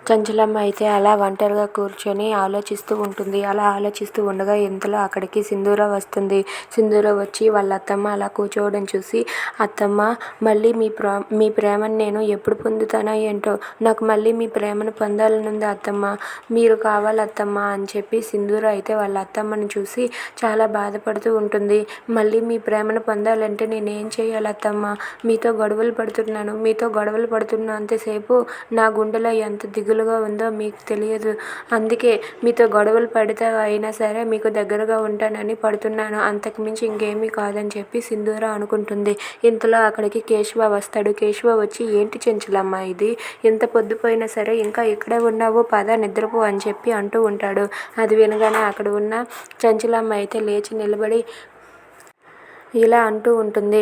చంచలమ్మ అయితే అలా ఒంటరిగా కూర్చొని ఆలోచిస్తూ ఉంటుంది. అలా ఆలోచిస్తూ ఉండగా ఇంతలో అక్కడికి సింధూర వస్తుంది. సింధూర వచ్చి వాళ్ళ అత్తమ్మ అలా కూర్చోవడం చూసి, అత్తమ్మ మళ్ళీ మీ ప్రేమను నేను ఎప్పుడు పొందుతానో ఏంటో, నాకు మళ్ళీ మీ ప్రేమను పొందాలనుంది అత్తమ్మ, మీరు కావాలి అత్తమ్మ అని చెప్పి సింధూర అయితే వాళ్ళ అత్తమ్మను చూసి చాలా బాధపడుతూ ఉంటుంది. మళ్ళీ మీ ప్రేమను పొందాలంటే నేనేం చేయాలి అత్తమ్మ, మీతో గొడవలు పడుతున్నంతసేపు నా గుండెలో ఎంత దిగులుగా ఉందో మీకు తెలియదు. అందుకే మీతో గొడవలు పడితే అయినా సరే మీకు దగ్గరగా ఉంటానని పడుతున్నాను, అంతకుమించి ఇంకేమీ కాదని చెప్పి సింధూర అనుకుంటుంది. ఇంతలో అక్కడికి కేశవ వస్తాడు. కేశవ వచ్చి, ఏంటి చెంచలమ్మ ఇది, ఇంత పొద్దుపోయినా సరే ఇంకా ఇక్కడే ఉన్నావు, పద నిద్రపో అని చెప్పి అంటూ ఉంటాడు. అది వినగానే అక్కడ ఉన్న చంచలమ్మ అయితే లేచి నిలబడి ఇలా అంటూ ఉంటుంది.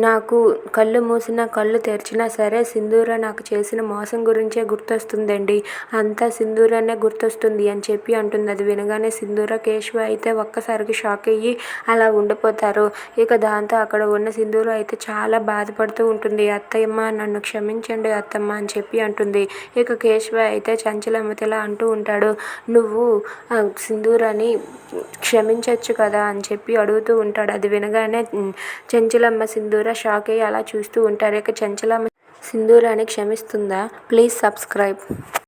నాకు కళ్ళు మూసినా కళ్ళు తెరిచినా సరే సింధూర నాకు చేసిన మోసం గురించే గుర్తొస్తుందండి, అంతా సింధూరనే గుర్తొస్తుంది అని చెప్పి అంటుంది. అది వినగానే సింధూర కేశవ అయితే ఒక్కసారికి షాక్ అయ్యి అలా ఉండిపోతారు. ఇక దాంతో అక్కడ ఉన్న సింధూర అయితే చాలా బాధపడుతూ ఉంటుంది. అత్తయ్యమ్మ నన్ను క్షమించండి అత్తమ్మ అని చెప్పి అంటుంది. ఇక కేశవ అయితే చంచలమ్మతో ఇలా అంటూ ఉంటాడు, నువ్వు సింధూరని క్షమించవచ్చు కదా అని చెప్పి అడుగుతూ ఉంటాడు. అది వినగానే చంచలమ్మ సింధూర షాక్ అయ్యి అలా చూస్తూ ఉంటారు. ఇక చంచలమ్మ సింధూరాని క్షమిస్తుందా? Please subscribe.